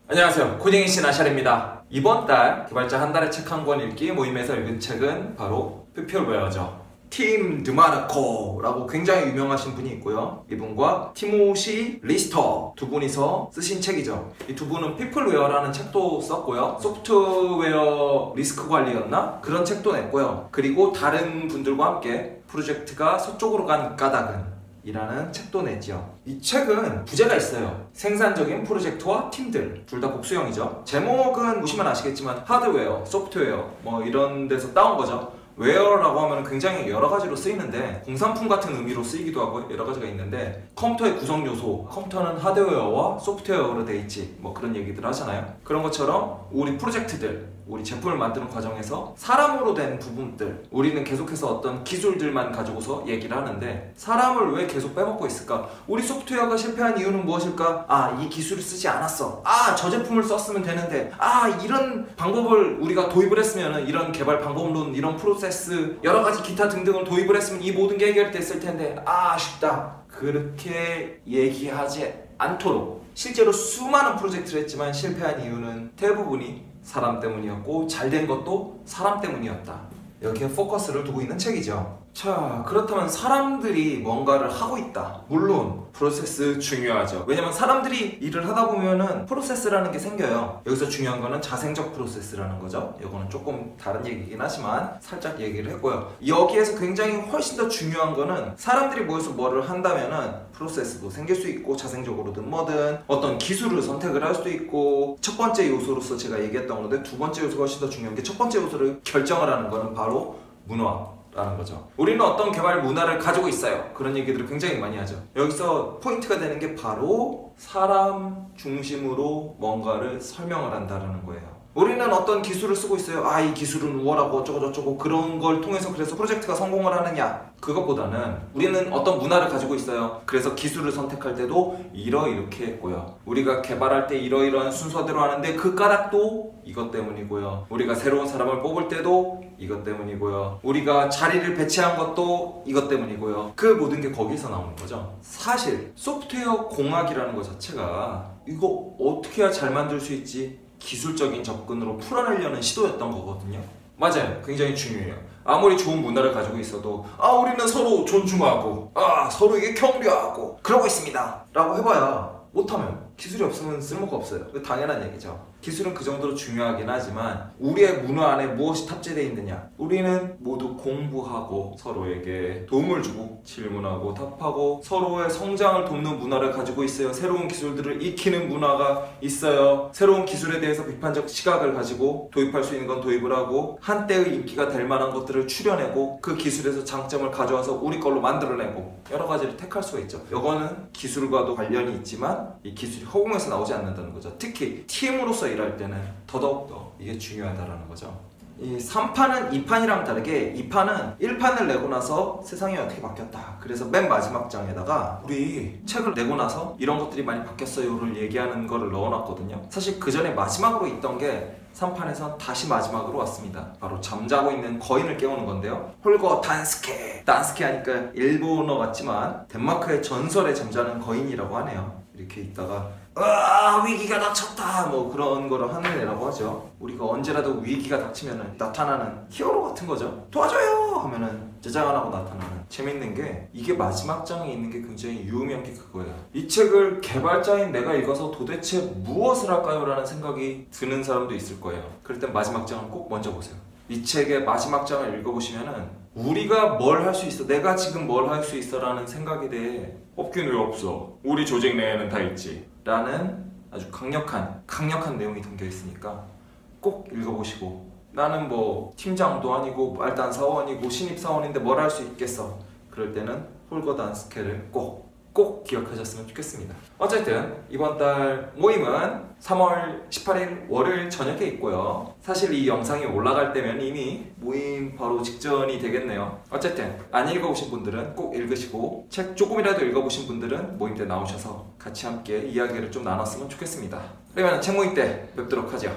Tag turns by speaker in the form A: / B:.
A: 안녕하세요. 코딩의 신 아샬입니다. 이번 달 개발자 한 달에 책 한 권 읽기 모임에서 읽은 책은 바로 피플웨어죠. 팀 드마르코라고 굉장히 유명하신 분이 있고요. 이분과 티모시 리스터 두 분이서 쓰신 책이죠. 이 두 분은 피플웨어라는 책도 썼고요. 소프트웨어 리스크 관리였나? 그런 책도 냈고요. 그리고 다른 분들과 함께 프로젝트가 서쪽으로 간 까닭은 이라는 책도 냈죠. 이 책은 부제가 있어요. 생산적인 프로젝트와 팀들, 둘 다 복수형이죠. 제목은 보시면 아시겠지만 하드웨어, 소프트웨어 뭐 이런 데서 따온 거죠. 웨어라고 하면 굉장히 여러 가지로 쓰이는데 공산품 같은 의미로 쓰이기도 하고 여러 가지가 있는데 컴퓨터의 구성 요소, 컴퓨터는 하드웨어와 소프트웨어로 돼 있지 뭐 그런 얘기들 하잖아요. 그런 것처럼 우리 프로젝트들, 우리 제품을 만드는 과정에서 사람으로 된 부분들, 우리는 계속해서 어떤 기술들만 가지고서 얘기를 하는데 사람을 왜 계속 빼먹고 있을까? 우리 소프트웨어가 실패한 이유는 무엇일까? 아, 이 기술을 쓰지 않았어. 아, 저 제품을 썼으면 되는데. 아, 이런 방법을 우리가 도입을 했으면, 이런 개발 방법론, 이런 프로세스, 여러 가지 기타 등등을 도입을 했으면 이 모든 게 해결됐을 텐데. 아, 아쉽다. 그렇게 얘기하지 않도록 실제로 수많은 프로젝트를 했지만 실패한 이유는 대부분이 사람 때문이었고 잘된 것도 사람 때문이었다. 여기에 포커스를 두고 있는 책이죠. 자, 그렇다면 사람들이 뭔가를 하고 있다. 물론 프로세스 중요하죠. 왜냐면 사람들이 일을 하다 보면은 프로세스라는 게 생겨요. 여기서 중요한 거는 자생적 프로세스라는 거죠. 이거는 조금 다른 얘기긴 하지만 살짝 얘기를 했고요. 여기에서 굉장히 훨씬 더 중요한 거는 사람들이 모여서 뭐를 한다면은 프로세스도 생길 수 있고 자생적으로든 뭐든 어떤 기술을 선택을 할 수도 있고, 첫 번째 요소로서 제가 얘기했던 건데 두 번째 요소가 훨씬 더 중요한 게, 첫 번째 요소를 결정을 하는 거는 바로 문화라는 거죠. 우리는 어떤 개발 문화를 가지고 있어요. 그런 얘기들을 굉장히 많이 하죠. 여기서 포인트가 되는 게 바로 사람 중심으로 뭔가를 설명을 한다는 거예요. 우리는 어떤 기술을 쓰고 있어요. 아, 이 기술은 우월하고 어쩌고저쩌고 그런 걸 통해서 그래서 프로젝트가 성공을 하느냐, 그것보다는 우리는 어떤 문화를 가지고 있어요. 그래서 기술을 선택할 때도 이렇게 했고요. 우리가 개발할 때 이러이러한 순서대로 하는데 그 까닭도 이것 때문이고요. 우리가 새로운 사람을 뽑을 때도 이것 때문이고요. 우리가 자리를 배치한 것도 이것 때문이고요. 그 모든 게 거기서 나오는 거죠. 사실 소프트웨어 공학이라는 것 자체가 이거 어떻게 해야 잘 만들 수 있지? 기술적인 접근으로 풀어내려는 시도였던 거거든요. 맞아요. 굉장히 중요해요. 아무리 좋은 문화를 가지고 있어도 우리는 서로 존중하고 서로에게 격려하고 그러고 있습니다 라고 해봐야 못하면 기술이 없으면 쓸모가 없어요. 당연한 얘기죠. 기술은 그 정도로 중요하긴 하지만 우리의 문화 안에 무엇이 탑재되어 있느냐, 우리는 모두 공부하고 서로에게 도움을 주고 질문하고 답하고 서로의 성장을 돕는 문화를 가지고 있어요. 새로운 기술들을 익히는 문화가 있어요. 새로운 기술에 대해서 비판적 시각을 가지고 도입할 수 있는 건 도입을 하고 한때의 인기가 될 만한 것들을 추려내고 그 기술에서 장점을 가져와서 우리 걸로 만들어내고 여러 가지를 택할 수가 있죠. 이거는 기술과도 관련이 있지만 이 기술이 허공에서 나오지 않는다는 거죠. 특히 팀으로서 일할 때는 더더욱더 이게 중요하다는 거죠. 이 3판은 2판이랑 다르게 2판은 1판을 내고 나서 세상이 어떻게 바뀌었다, 그래서 맨 마지막 장에다가 우리 책을 내고 나서 이런 것들이 많이 바뀌었어요를 얘기하는 거를 넣어놨거든요. 사실 그 전에 마지막으로 있던 게 3판에선 다시 마지막으로 왔습니다. 바로 잠자고 있는 거인을 깨우는 건데요. 홀거 단스케 하니까 일본어 같지만 덴마크의 전설에 잠자는 거인이라고 하네요. 이렇게 있다가 위기가 닥쳤다 뭐 그런 거를 하는 애라고 하죠. 우리가 언제라도 위기가 닥치면 나타나는 히어로 같은 거죠. 도와줘요 하면은 짜잔 하고 나타나는. 재밌는 게 이게 마지막 장에 있는 게 굉장히 유의미한 게 그거예요. 이 책을 개발자인 내가 읽어서 도대체 무엇을 할까요? 라는 생각이 드는 사람도 있을 거예요. 그럴 땐 마지막 장을 꼭 먼저 보세요. 이 책의 마지막 장을 읽어보시면은 우리가 뭘 할 수 있어, 내가 지금 뭘 할 수 있어 라는 생각에 대해 없긴 왜 없어, 우리 조직 내에는 다 있지 라는 아주 강력한 내용이 담겨 있으니까 꼭 읽어보시고, 나는 뭐 팀장도 아니고 말단 사원이고 신입 사원인데 뭘 할 수 있겠어, 그럴 때는 홀거 단스케를 꼭 기억하셨으면 좋겠습니다. 어쨌든 이번 달 모임은 3월 18일 월요일 저녁에 있고요. 사실 이 영상이 올라갈 때면 이미 모임 바로 직전이 되겠네요. 어쨌든 안 읽어보신 분들은 꼭 읽으시고, 책 조금이라도 읽어보신 분들은 모임 때 나오셔서 같이 함께 이야기를 좀 나눴으면 좋겠습니다. 그러면 책 모임 때 뵙도록 하죠.